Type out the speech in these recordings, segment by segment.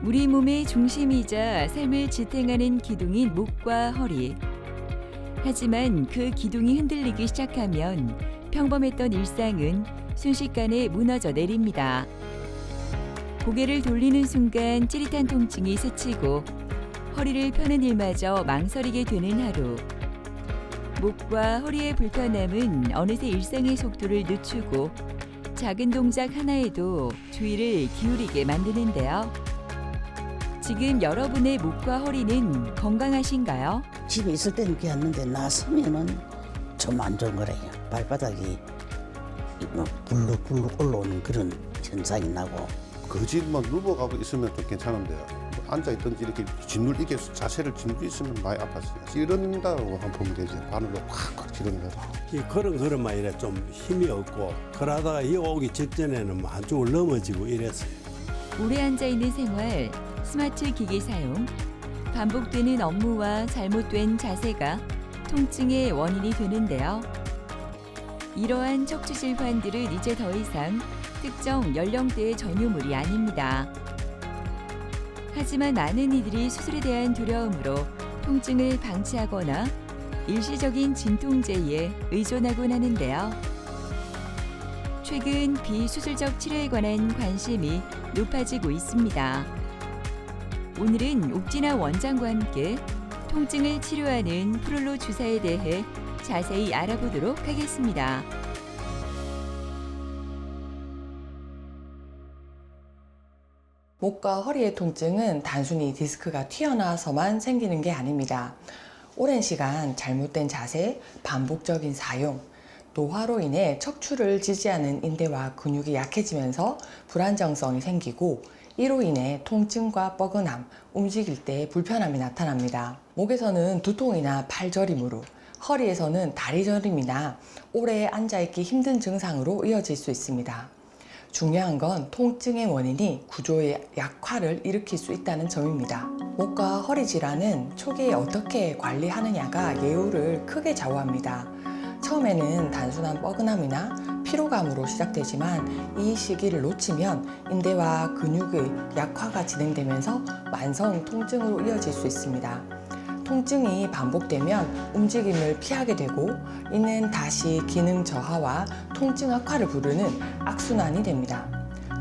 우리 몸의 중심이자 삶을 지탱하는 기둥인 목과 허리. 하지만 그 기둥이 흔들리기 시작하면 평범했던 일상은 순식간에 무너져 내립니다. 고개를 돌리는 순간 찌릿한 통증이 스치고 허리를 펴는 일마저 망설이게 되는 하루. 목과 허리의 불편함은 어느새 일상의 속도를 늦추고 작은 동작 하나에도 주의를 기울이게 만드는데요. 지금 여러분의 목과 허리는 건강하신가요? 집에 있을 때는 괜찮는데 나서면은 좀 안 좋은 거래요. 발바닥이 뭐 불룩불룩 올라오는 그런 현상이 나고. 그 집만 누워가고 있으면 좀 괜찮은데요. 앉아있든지 이렇게 짓눌리게 자세를 짓눌리 있으면 많이 아팠어요. 찌른다고 한번 보면 되죠. 바늘로 콱콱 찌르는 거. 이 걸음만 이래 좀 힘이 없고 그러다가 이 오기 직전에는 한쪽을 넘어지고 이랬어요. 오래 앉아있는 생활, 스마트 기기 사용, 반복되는 업무와 잘못된 자세가 통증의 원인이 되는데요. 이러한 척추 질환들은 이제 더 이상 특정 연령대의 전유물이 아닙니다. 하지만 많은 이들이 수술에 대한 두려움으로 통증을 방치하거나 일시적인 진통제에 의존하곤 하는데요. 최근 비수술적 치료에 관한 관심이 높아지고 있습니다. 오늘은 옥진아 원장과 함께 통증을 치료하는 프롤로 주사에 대해 자세히 알아보도록 하겠습니다. 목과 허리의 통증은 단순히 디스크가 튀어나와서만 생기는 게 아닙니다. 오랜 시간 잘못된 자세, 반복적인 사용, 노화로 인해 척추를 지지하는 인대와 근육이 약해지면서 불안정성이 생기고 이로 인해 통증과 뻐근함, 움직일 때 불편함이 나타납니다. 목에서는 두통이나 팔저림 무릎, 허리에서는 다리 저림이나 오래 앉아있기 힘든 증상으로 이어질 수 있습니다. 중요한 건 통증의 원인이 구조의 약화를 일으킬 수 있다는 점입니다. 목과 허리 질환은 초기에 어떻게 관리하느냐가 예후를 크게 좌우합니다. 처음에는 단순한 뻐근함이나 피로감으로 시작되지만 이 시기를 놓치면 인대와 근육의 약화가 진행되면서 만성 통증으로 이어질 수 있습니다. 통증이 반복되면 움직임을 피하게 되고 이는 다시 기능 저하와 통증 악화를 부르는 악순환이 됩니다.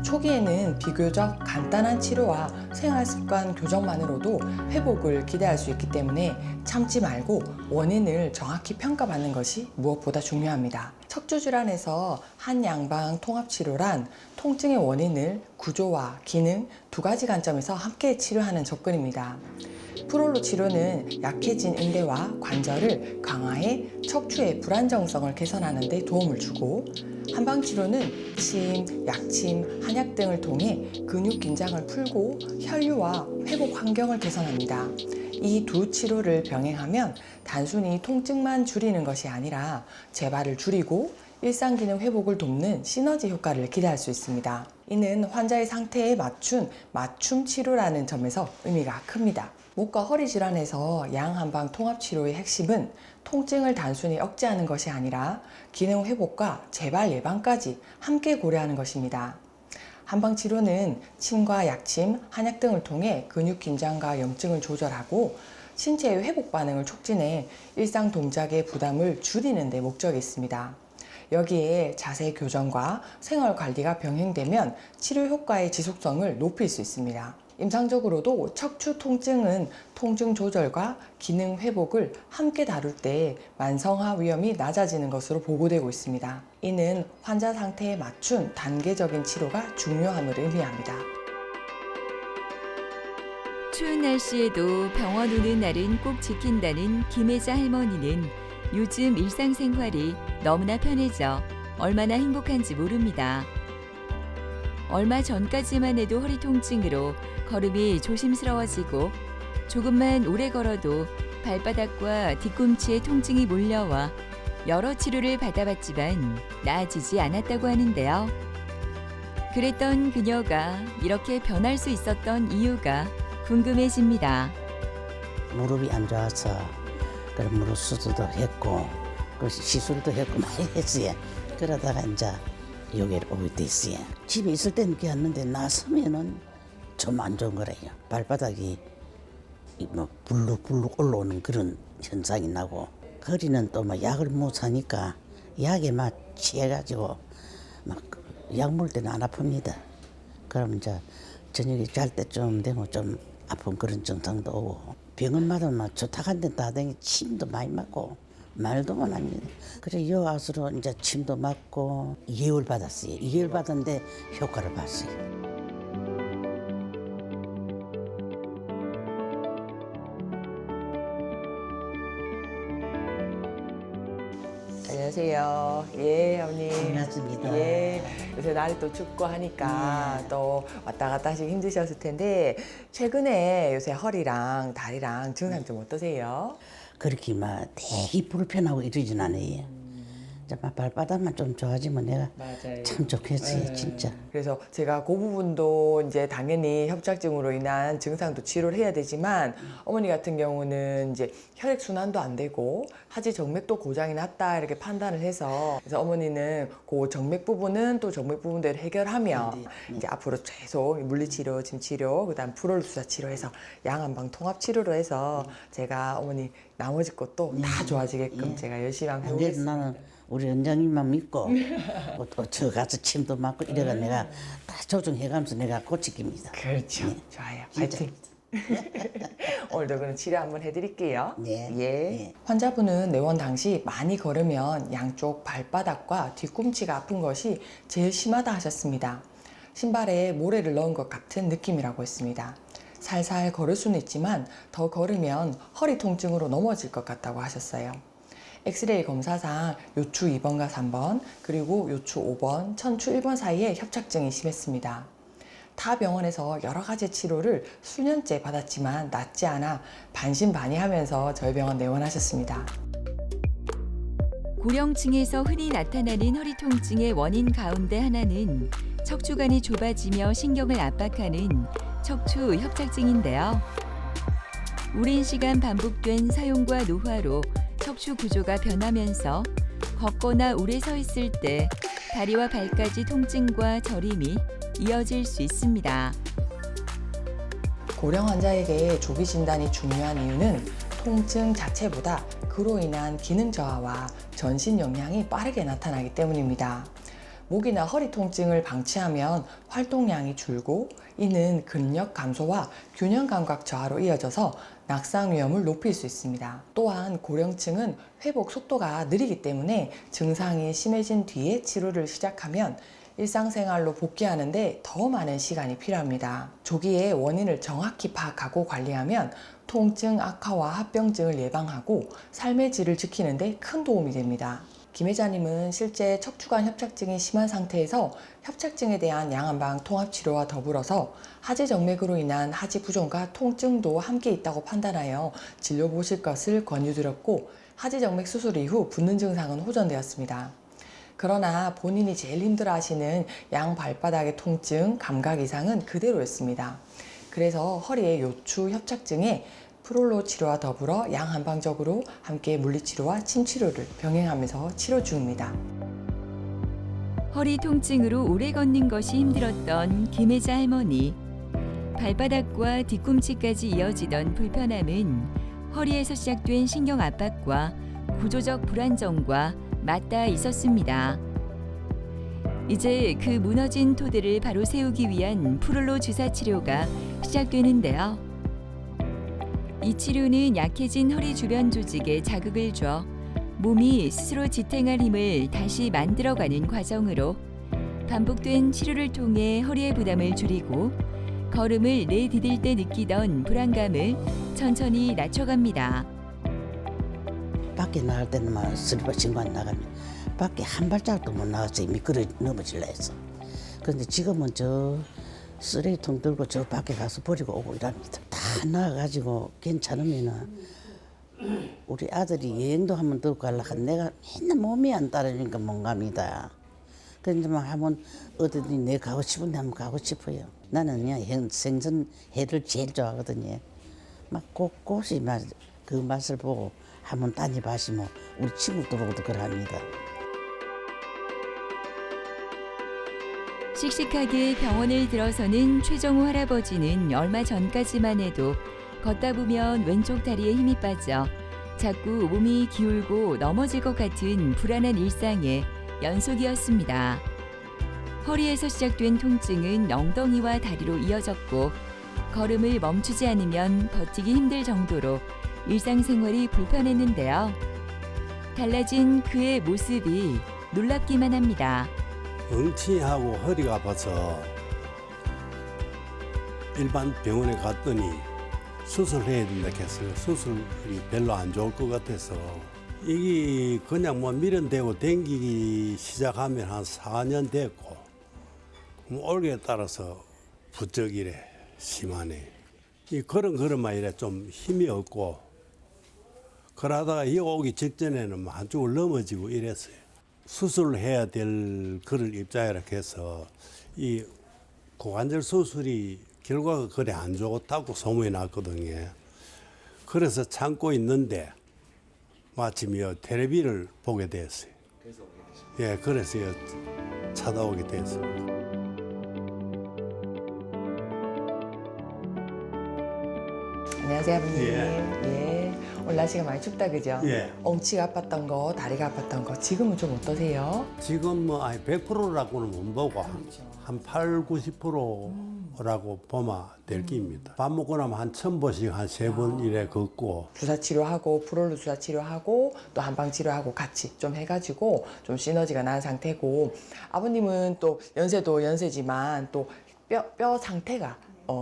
초기에는 비교적 간단한 치료와 생활습관 교정만으로도 회복을 기대할 수 있기 때문에 참지 말고 원인을 정확히 평가받는 것이 무엇보다 중요합니다. 척추질환에서 한양방 통합치료란 통증의 원인을 구조와 기능 두 가지 관점에서 함께 치료하는 접근입니다. 프롤로 치료는 약해진 인대와 관절을 강화해 척추의 불안정성을 개선하는 데 도움을 주고 한방치료는 침, 약침, 한약 등을 통해 근육 긴장을 풀고 혈류와 회복 환경을 개선합니다. 이 두 치료를 병행하면 단순히 통증만 줄이는 것이 아니라 재발을 줄이고 일상기능 회복을 돕는 시너지 효과를 기대할 수 있습니다. 이는 환자의 상태에 맞춘 맞춤 치료라는 점에서 의미가 큽니다. 목과 허리 질환에서 양한방 통합치료의 핵심은 통증을 단순히 억제하는 것이 아니라 기능 회복과 재발 예방까지 함께 고려하는 것입니다. 한방치료는 침과 약침, 한약 등을 통해 근육 긴장과 염증을 조절하고 신체의 회복 반응을 촉진해 일상 동작의 부담을 줄이는 데 목적이 있습니다. 여기에 자세 교정과 생활 관리가 병행되면 치료 효과의 지속성을 높일 수 있습니다. 임상적으로도 척추 통증은 통증 조절과 기능 회복을 함께 다룰 때 만성화 위험이 낮아지는 것으로 보고되고 있습니다. 이는 환자 상태에 맞춘 단계적인 치료가 중요함을 의미합니다. 추운 날씨에도 병원 오는 날은 꼭 지킨다는 김혜자 할머니는 요즘 일상생활이 너무나 편해져 얼마나 행복한지 모릅니다. 얼마 전까지만 해도 허리 통증으로 걸음이 조심스러워지고 조금만 오래 걸어도 발바닥과 뒤꿈치에 통증이 몰려와 여러 치료를 받아봤지만 나아지지 않았다고 하는데요. 그랬던 그녀가 이렇게 변할 수 있었던 이유가 궁금해집니다. 무릎이 안 좋아서 그런 무릎 수술도 했고 그 시술도 했고 많이 했어요. 그러다가 이제 여기를 오게 됐어요. 집에 있을 때는 괜찮는데 나서면은 좀 안 좋은 거래요. 발바닥이 뭐 불룩불룩 올라오는 그런 현상이 나고 허리는 또 막 약을 못 사니까 약에 막 취해가지고 막 약 먹을 때는 안 아픕니다. 그럼 이제 저녁에 잘 때쯤 되면 좀 아픈 그런 증상도 오고 병원마다 막 좋다 한데 다행히 침도 많이 맞고 말도 못 합니다. 그래 여 와서로 이제 침도 맞고 2개월 받았어요. 2개월 받았는데 효과를 봤어요. 안녕하세요. 예, 어머니. 반갑습니다. 예, 요새 날이 또 춥고 하니까 또 왔다 갔다 하시기 힘드셨을 텐데 최근에 요새 허리랑 다리랑 증상 좀 어떠세요? 그렇게 막 되게 불편하고 이러진 않아요. 이제 막 발바닥만 좀 좋아지면 내가 맞아요. 참 좋겠어요, 진짜. 그래서 제가 그 부분도 이제 당연히 협착증으로 인한 증상도 치료를 해야 되지만 어머니 같은 경우는 이제 혈액 순환도 안 되고 하지 정맥도 고장이 났다 이렇게 판단을 해서 그래서 어머니는 그 정맥 부분은 또 정맥 부분대로 해결하면 이제 앞으로 계속 물리치료, 짐치료, 그다음 프롤 주사 치료해서 양한방 통합 치료로 해서 제가 어머니 나머지 것도 다 좋아지게끔 제가 열심히 한번 안 그래도 해보겠습니다. 나는 우리 원장님만 믿고 또 저 가서 침도 맞고 이래가 내가 다 조정해가면서 내가 고치깁니다. 그렇죠. 좋아요. 파이팅. 오늘도 그럼 치료 한번 해드릴게요. 네. 예. 네. 환자분은 내원 당시 많이 걸으면 양쪽 발바닥과 뒤꿈치가 아픈 것이 제일 심하다 하셨습니다. 신발에 모래를 넣은 것 같은 느낌이라고 했습니다. 살살 걸을 수는 있지만 더 걸으면 허리 통증으로 넘어질 것 같다고 하셨어요. 엑스레이 검사상 요추 2번과 3번, 그리고 요추 5번, 천추 1번 사이에 협착증이 심했습니다. 타 병원에서 여러 가지 치료를 수년째 받았지만 낫지 않아 반신반의하면서 저희 병원 내원하셨습니다. 고령층에서 흔히 나타나는 허리 통증의 원인 가운데 하나는 척추관이 좁아지며 신경을 압박하는 척추 협착증인데요. 오랜 시간 반복된 사용과 노화로 척추 구조가 변하면서 걷거나 오래 서 있을 때 다리와 발까지 통증과 저림이 이어질 수 있습니다. 고령 환자에게 조기 진단이 중요한 이유는 통증 자체보다 그로 인한 기능 저하와 전신 영향이 빠르게 나타나기 때문입니다. 목이나 허리 통증을 방치하면 활동량이 줄고 이는 근력 감소와 균형 감각 저하로 이어져서 낙상 위험을 높일 수 있습니다. 또한 고령층은 회복 속도가 느리기 때문에 증상이 심해진 뒤에 치료를 시작하면 일상생활로 복귀하는데 더 많은 시간이 필요합니다. 조기에 원인을 정확히 파악하고 관리하면 통증 악화와 합병증을 예방하고 삶의 질을 지키는 데 큰 도움이 됩니다. 김 회장님은 실제 척추관 협착증이 심한 상태에서 협착증에 대한 양한방 통합치료와 더불어서 하지 정맥으로 인한 하지 부종과 통증도 함께 있다고 판단하여 진료 보실 것을 권유드렸고 하지 정맥 수술 이후 붓는 증상은 호전되었습니다. 그러나 본인이 제일 힘들어하시는 양 발바닥의 통증, 감각 이상은 그대로였습니다. 그래서 허리의 요추 협착증에 프롤로 치료와 더불어 양한방적으로 함께 물리치료와 침치료를 병행하면서 치료 중입니다. 허리 통증으로 오래 걷는 것이 힘들었던 김혜자 할머니. 발바닥과 뒤꿈치까지 이어지던 불편함은 허리에서 시작된 신경 압박과 구조적 불안정과 맞닿아 있었습니다. 이제 그 무너진 토대를 바로 세우기 위한 프롤로 주사 치료가 시작되는데요. 이 치료는 약해진 허리 주변 조직에 자극을 줘 몸이 스스로 지탱할 힘을 다시 만들어가는 과정으로 반복된 치료를 통해 허리의 부담을 줄이고 걸음을 내디딜 때 느끼던 불안감을 천천히 낮춰갑니다. 밖에 나갈 때는 막 슬리퍼 신고 안 나가면 밖에 한 발짝도 못 나가서 미끄러 넘어질라 했어. 그런데 지금은 저 쓰레기통 들고 저 밖에 가서 버리고 오고 이랍니다. 다 나가가지고 괜찮으면은 우리 아들이 여행도 한번 들고 가려고 하면 내가 맨날 몸이 안 따라주니까 못 갑니다. 그런데 막 한번 어디든지 내가 가고 싶은데 한번 가고 싶어요. 나는 그냥 생선회를 제일 좋아하거든요. 막 곳곳이 막 그 맛을 보고 한번 다녀봐시면 우리 친구들하고도 그러합니다. 씩씩하게 병원을 들어서는 최정우 할아버지는 얼마 전까지만 해도 걷다 보면 왼쪽 다리에 힘이 빠져 자꾸 몸이 기울고 넘어질 것 같은 불안한 일상의 연속이었습니다. 허리에서 시작된 통증은 엉덩이와 다리로 이어졌고 걸음을 멈추지 않으면 버티기 힘들 정도로 일상생활이 불편했는데요. 달라진 그의 모습이 놀랍기만 합니다. 엉치하고 허리가 아파서 일반 병원에 갔더니 수술해야 된다 해서 수술이 별로 안 좋을 것 같아서 이게 그냥 뭐 밀어대고 댕기기 시작하면 한 4년 됐고 올게 따라서 부쩍 이래 심하네. 이 걸음만 이래 좀 힘이 없고 그러다가 이 오기 직전에는 한쪽을 넘어지고 이랬어요. 수술을 해야 될 그럴 입장이라 해서 이 고관절 수술이 결과가 그래 안 좋다고 소문이 났거든요. 그래서 참고 있는데 마침 텔레비를 보게 됐어요. 예, 그래서 찾아오게 됐습니다. 안녕하세요, 아버님. 예. 예. 오늘 날씨가 많이 춥다, 그죠? 예. 엉치가 아팠던 거, 다리가 아팠던 거, 지금은 좀 어떠세요? 지금 뭐 100%라고는 못 보고 그렇죠. 한 8, 90%라고 보면 될 끼입니다. 밥 먹고 나면 한 1000보씩 한 3번 이래 걷고 주사 치료하고 프롤로 주사 치료하고 또 한방 치료하고 같이 좀 해가지고 좀 시너지가 난 상태고, 아버님은 또 연세도 연세지만 또 뼈 상태가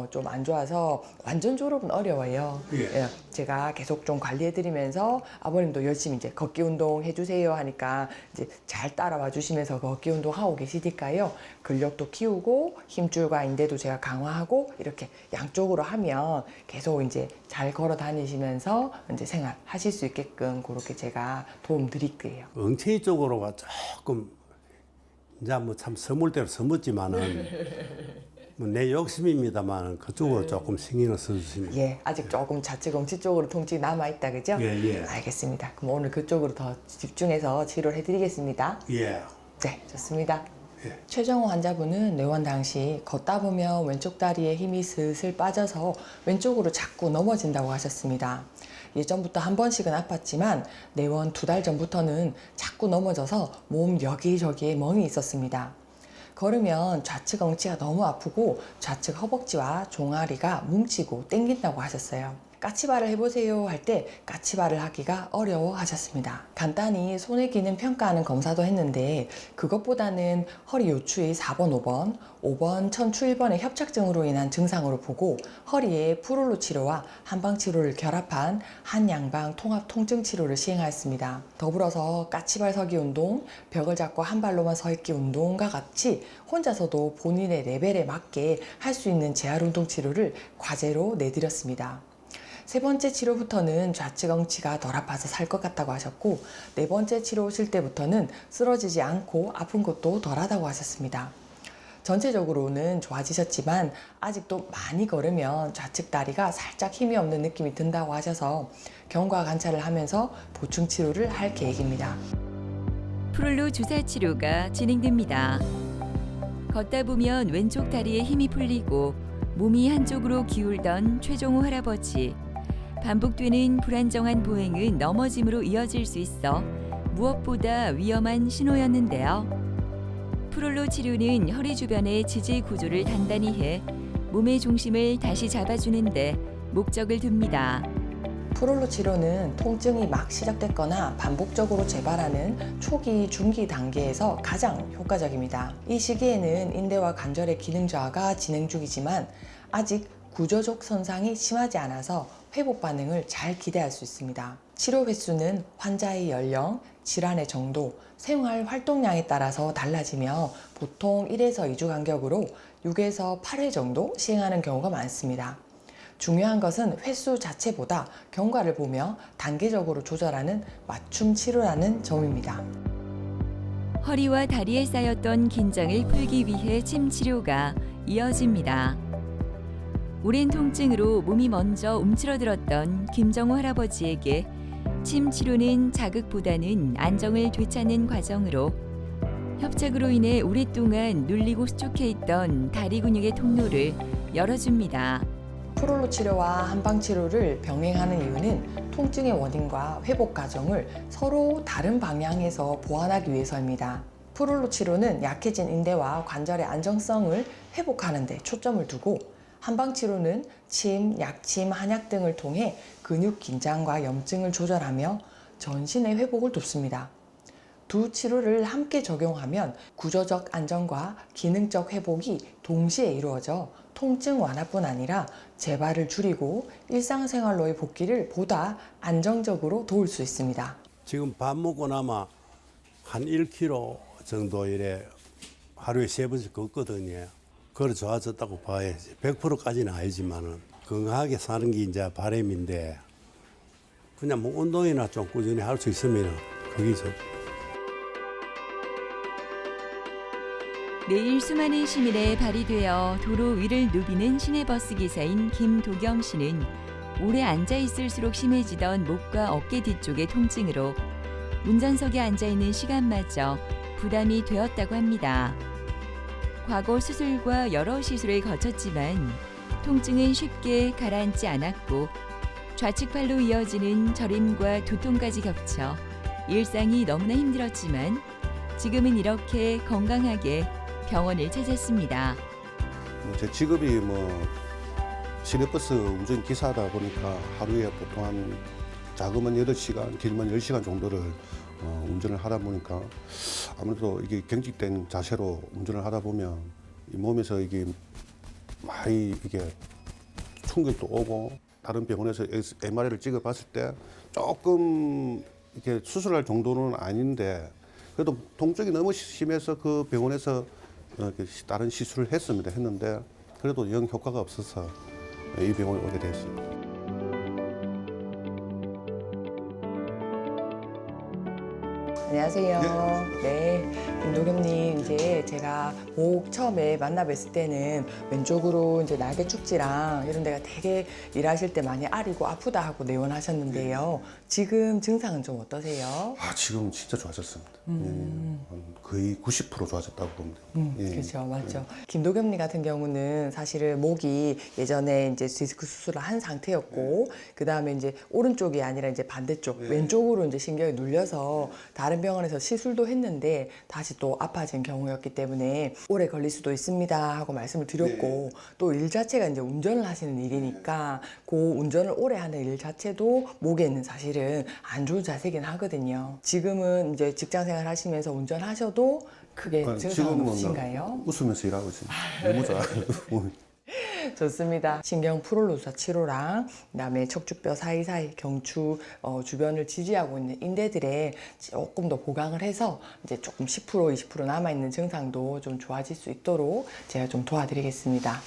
좀 안 좋아서 완전 졸업은 어려워요. 예. 제가 계속 좀 관리해드리면서 아버님도 열심히 이제 걷기 운동 해주세요 하니까 이제 잘 따라와 주시면서 걷기 운동 하고 계시니까요. 근력도 키우고 힘줄과 인대도 제가 강화하고 이렇게 양쪽으로 하면 계속 이제 잘 걸어 다니시면서 이제 생활 하실 수 있게끔 그렇게 제가 도움 드릴게요. 엉덩이 쪽으로가 조금 이제 뭐 참 서물대로 서묻지만은 뭐 내 욕심입니다만 그쪽으로 조금 신경을 써주시면. 예, 아직 조금 좌측 엉치 쪽으로 통증이 남아있다, 그죠? 예, 예. 알겠습니다. 그럼 오늘 그쪽으로 더 집중해서 치료를 해드리겠습니다. 예. 네, 좋습니다. 예. 최정호 환자분은 내원 당시 걷다 보면 왼쪽 다리에 힘이 슬슬 빠져서 왼쪽으로 자꾸 넘어진다고 하셨습니다. 예전부터 한 번씩은 아팠지만 내원 2달 전부터는 자꾸 넘어져서 몸 여기저기에 멍이 있었습니다. 걸으면 좌측 엉치가 너무 아프고 좌측 허벅지와 종아리가 뭉치고 땡긴다고 하셨어요. 까치발을 해보세요 할 때 까치발을 하기가 어려워 하셨습니다. 간단히 손의 기능 평가하는 검사도 했는데 그것보다는 허리 요추의 4번, 5번 천추 1번의 협착증으로 인한 증상으로 보고 허리에 프롤로 치료와 한방 치료를 결합한 한양방 통합 통증 치료를 시행하였습니다. 더불어서 까치발 서기 운동, 벽을 잡고 한 발로만 서 있기 운동과 같이 혼자서도 본인의 레벨에 맞게 할 수 있는 재활 운동 치료를 과제로 내드렸습니다. 3번째 치료부터는 좌측 엉치가 덜 아파서 살 것 같다고 하셨고 4번째 치료 오실 때부터는 쓰러지지 않고 아픈 것도 덜하다고 하셨습니다. 전체적으로는 좋아지셨지만 아직도 많이 걸으면 좌측 다리가 살짝 힘이 없는 느낌이 든다고 하셔서 경과 관찰을 하면서 보충 치료를 할 계획입니다. 프롤로 주사 치료가 진행됩니다. 걷다 보면 왼쪽 다리에 힘이 풀리고 몸이 한쪽으로 기울던 최종호 할아버지. 반복되는 불안정한 보행은 넘어짐으로 이어질 수 있어 무엇보다 위험한 신호였는데요. 프롤로 치료는 허리 주변의 지지 구조를 단단히 해 몸의 중심을 다시 잡아주는데 목적을 둡니다. 프롤로 치료는 통증이 막 시작됐거나 반복적으로 재발하는 초기, 중기 단계에서 가장 효과적입니다. 이 시기에는 인대와 관절의 기능 저하가 진행 중이지만 아직 구조적 손상이 심하지 않아서 회복 반응을 잘 기대할 수 있습니다. 치료 횟수는 환자의 연령, 질환의 정도, 생활 활동량에 따라서 달라지며 보통 1에서 2주 간격으로 6에서 8회 정도 시행하는 경우가 많습니다. 중요한 것은 횟수 자체보다 경과를 보며 단계적으로 조절하는 맞춤 치료라는 점입니다. 허리와 다리에 쌓였던 긴장을 풀기 위해 침 치료가 이어집니다. 오랜 통증으로 몸이 먼저 움츠러들었던 김정호 할아버지에게 침 치료는 자극보다는 안정을 되찾는 과정으로 협착으로 인해 오랫동안 눌리고 수축해 있던 다리 근육의 통로를 열어줍니다. 프롤로 치료와 한방 치료를 병행하는 이유는 통증의 원인과 회복 과정을 서로 다른 방향에서 보완하기 위해서입니다. 프롤로 치료는 약해진 인대와 관절의 안정성을 회복하는 데 초점을 두고, 한방 치료는 침, 약침, 한약 등을 통해 근육 긴장과 염증을 조절하며 전신의 회복을 돕습니다. 두 치료를 함께 적용하면 구조적 안정과 기능적 회복이 동시에 이루어져 통증 완화뿐 아니라 재발을 줄이고 일상생활로의 복귀를 보다 안정적으로 도울 수 있습니다. 지금 밥 먹고 나면 한 1kg 정도 이래 하루에 3번씩 걷거든요. 그래 좋아졌다고 봐야지. 100%까지는 아니지만은 건강하게 사는 게 이제 바람인데, 그냥 뭐 운동이나 좀 꾸준히 할 수 있으면 그게 좋죠. 매일 수많은 시민에 발휘되어 도로 위를 누비는 시내버스 기사인 김도경 씨는 오래 앉아 있을수록 심해지던 목과 어깨 뒤쪽의 통증으로 운전석에 앉아 있는 시간마저 부담이 되었다고 합니다. 과거 수술과 여러 시술을 거쳤지만 통증은 쉽게 가라앉지 않았고, 좌측팔로 이어지는 저림과 두통까지 겹쳐 일상이 너무나 힘들었지만 지금은 이렇게 건강하게 병원을 찾았습니다. 제 직업이 시내버스 운전기사다 보니까 하루에 보통 한 작으면 8시간, 길면 10시간 정도를 운전을 하다 보니까 아무래도 이게 경직된 자세로 운전을 하다 보면 이 몸에서 이게 많이 이게 충격도 오고, 다른 병원에서 MRI를 찍어봤을 때 조금 이렇게 수술할 정도는 아닌데 그래도 통증이 너무 심해서 그 병원에서 다른 시술을 했는데 그래도 영 효과가 없어서 이 병원에 오게 됐습니다. 안녕하세요. 네, 김도겸님, 이제 제가 목 처음에 만나 뵀을 때는 왼쪽으로 이제 날개 축지랑 이런 데가 되게 일하실 때 많이 아리고 아프다 하고 내원하셨는데요. 지금 증상은 좀 어떠세요? 지금 진짜 좋아졌습니다. 거의 90% 좋아졌다고 봅니다. 예. 그렇죠, 맞죠. 김도겸님 같은 경우는 사실은 목이 예전에 이제 디스크 수술을 한 상태였고, 그 다음에 이제 오른쪽이 아니라 이제 반대쪽, 왼쪽으로 이제 신경이 눌려서 다른 병원에서 시술도 했는데 다시 또 아파진 경우였기 때문에 오래 걸릴 수도 있습니다 하고 말씀을 드렸고, 또 일 자체가 이제 운전을 하시는 일이니까 그 운전을 오래 하는 일 자체도 목에는 사실은 안 좋은 자세긴 하거든요. 지금은 이제 직장 생활 하시면서 운전하셔도 크게 증상은 지금은 없으신가요? 웃으면서 일하고 있습니다. 너무 좋아요. 좋습니다. 신경 프롤로 주사 치료랑 그다음에 척추뼈 사이사이 경추 주변을 지지하고 있는 인대들에 조금 더 보강을 해서 이제 조금 10% 20% 남아 있는 증상도 좀 좋아질 수 있도록 제가 좀 도와드리겠습니다.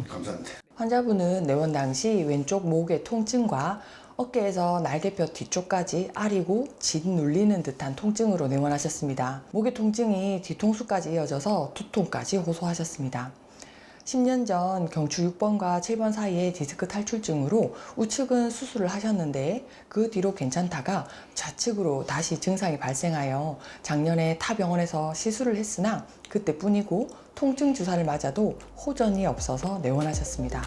감사합니다. 환자분은 내원 당시 왼쪽 목의 통증과 어깨에서 날개뼈 뒤쪽까지 아리고 짓눌리는 듯한 통증으로 내원하셨습니다. 목의 통증이 뒤통수까지 이어져서 두통까지 호소하셨습니다. 10년 전 경추 6번과 7번 사이에 디스크 탈출증으로 우측은 수술을 하셨는데 그 뒤로 괜찮다가 좌측으로 다시 증상이 발생하여 작년에 타 병원에서 시술을 했으나 그때뿐이고 통증 주사를 맞아도 호전이 없어서 내원하셨습니다.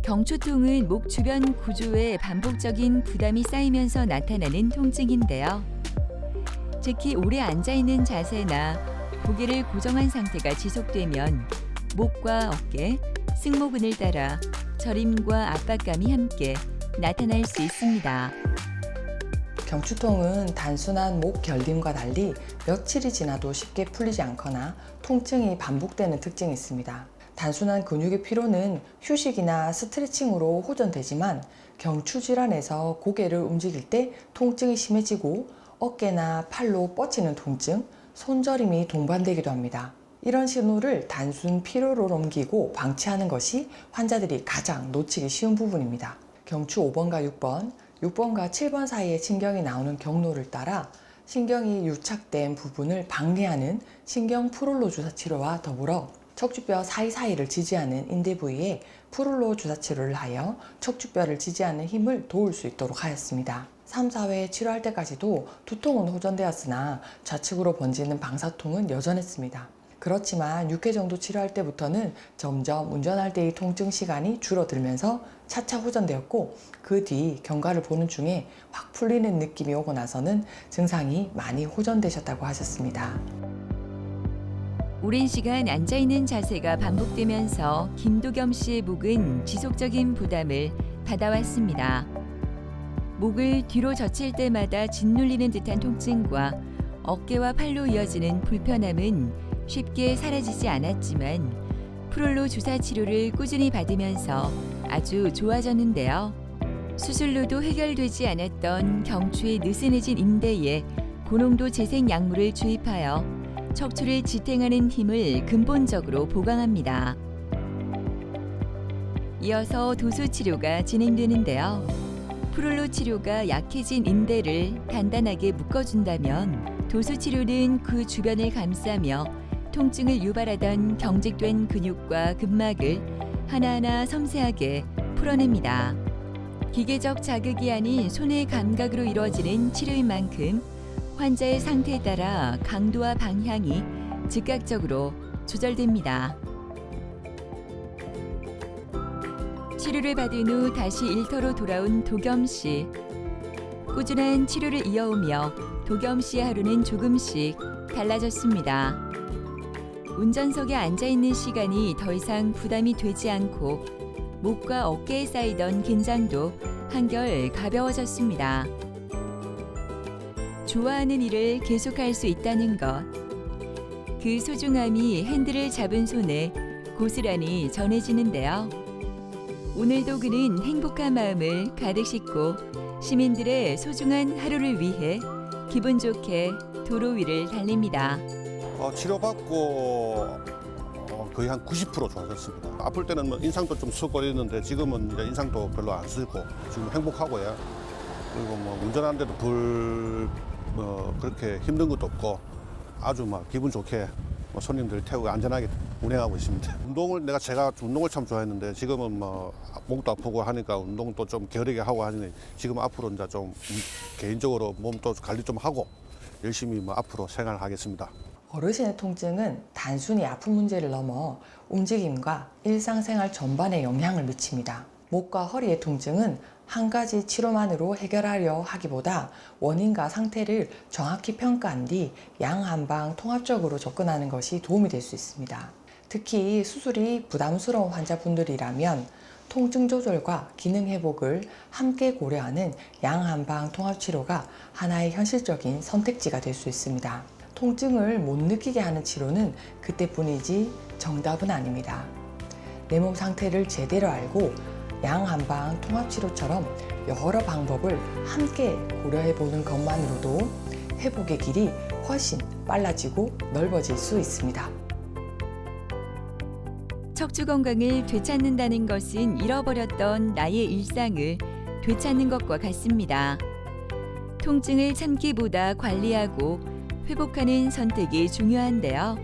경추통은 목 주변 구조에 반복적인 부담이 쌓이면서 나타나는 통증인데요. 특히 오래 앉아있는 자세나 고개를 고정한 상태가 지속되면 목과 어깨, 승모근을 따라 저림과 압박감이 함께 나타날 수 있습니다. 경추통은 단순한 목 결림과 달리 며칠이 지나도 쉽게 풀리지 않거나 통증이 반복되는 특징이 있습니다. 단순한 근육의 피로는 휴식이나 스트레칭으로 호전되지만 경추 질환에서 고개를 움직일 때 통증이 심해지고 어깨나 팔로 뻗치는 통증, 손저림이 동반되기도 합니다. 이런 신호를 단순 피로로 넘기고 방치하는 것이 환자들이 가장 놓치기 쉬운 부분입니다. 경추 5번과 6번, 6번과 7번 사이에 신경이 나오는 경로를 따라 신경이 유착된 부분을 방해하는 신경 프롤로 주사 치료와 더불어 척추뼈 사이사이를 지지하는 인대 부위에 프롤로 주사 치료를 하여 척추뼈를 지지하는 힘을 도울 수 있도록 하였습니다. 3, 4회 치료할 때까지도 두통은 호전되었으나 좌측으로 번지는 방사통은 여전했습니다. 그렇지만 6회 정도 치료할 때부터는 점점 운전할 때의 통증 시간이 줄어들면서 차차 호전되었고, 그 뒤 경과를 보는 중에 확 풀리는 느낌이 오고 나서는 증상이 많이 호전되셨다고 하셨습니다. 오랜 시간 앉아있는 자세가 반복되면서 김도겸 씨의 목은 지속적인 부담을 받아왔습니다. 목을 뒤로 젖힐 때마다 짓눌리는 듯한 통증과 어깨와 팔로 이어지는 불편함은 쉽게 사라지지 않았지만 프롤로 주사 치료를 꾸준히 받으면서 아주 좋아졌는데요. 수술로도 해결되지 않았던 경추의 느슨해진 인대에 고농도 재생 약물을 주입하여 척추를 지탱하는 힘을 근본적으로 보강합니다. 이어서 도수 치료가 진행되는데요. 프롤로 치료가 약해진 인대를 단단하게 묶어준다면 도수 치료는 그 주변을 감싸며 통증을 유발하던 경직된 근육과 근막을 하나하나 섬세하게 풀어냅니다. 기계적 자극이 아닌 손의 감각으로 이루어지는 치료인 만큼 환자의 상태에 따라 강도와 방향이 즉각적으로 조절됩니다. 치료를 받은 후 다시 일터로 돌아온 도겸 씨. 꾸준한 치료를 이어오며 도겸 씨의 하루는 조금씩 달라졌습니다. 운전석에 앉아있는 시간이 더 이상 부담이 되지 않고 목과 어깨에 쌓이던 긴장도 한결 가벼워졌습니다. 좋아하는 일을 계속할 수 있다는 것. 그 소중함이 핸들을 잡은 손에 고스란히 전해지는데요. 오늘도 그는 행복한 마음을 가득 싣고 시민들의 소중한 하루를 위해 기분 좋게 도로 위를 달립니다. 치료받고 거의 한 90% 좋아졌습니다. 아플 때는 뭐 인상도 좀 쓰고 이랬는데 지금은 이제 인상도 별로 안 쓰고 지금 행복하고요. 그리고 뭐 운전하는데도 그렇게 힘든 것도 없고 아주 막 기분 좋게 손님들 태우고 안전하게 운행하고 있습니다. 제가 운동을 참 좋아했는데 지금은 뭐 목도 아프고 하니까 운동 또 좀 게으르게 하고 하니 지금 앞으로 이제 좀 개인적으로 몸도 관리 좀 하고 열심히 앞으로 생활하겠습니다. 어르신의 통증은 단순히 아픈 문제를 넘어 움직임과 일상생활 전반에 영향을 미칩니다. 목과 허리의 통증은 한 가지 치료만으로 해결하려 하기보다 원인과 상태를 정확히 평가한 뒤 양한방 통합적으로 접근하는 것이 도움이 될 수 있습니다. 특히 수술이 부담스러운 환자분들이라면 통증 조절과 기능 회복을 함께 고려하는 양한방 통합치료가 하나의 현실적인 선택지가 될 수 있습니다. 통증을 못 느끼게 하는 치료는 그때뿐이지 정답은 아닙니다. 내 몸 상태를 제대로 알고 양한방 통합치료처럼 여러 방법을 함께 고려해 보는 것만으로도 회복의 길이 훨씬 빨라지고 넓어질 수 있습니다. 척추 건강을 되찾는다는 것은 잃어버렸던 나의 일상을 되찾는 것과 같습니다. 통증을 참기보다 관리하고 회복하는 선택이 중요한데요.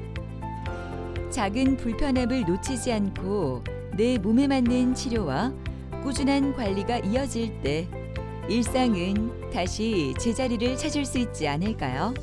작은 불편함을 놓치지 않고 내 몸에 맞는 치료와 꾸준한 관리가 이어질 때 일상은 다시 제자리를 찾을 수 있지 않을까요?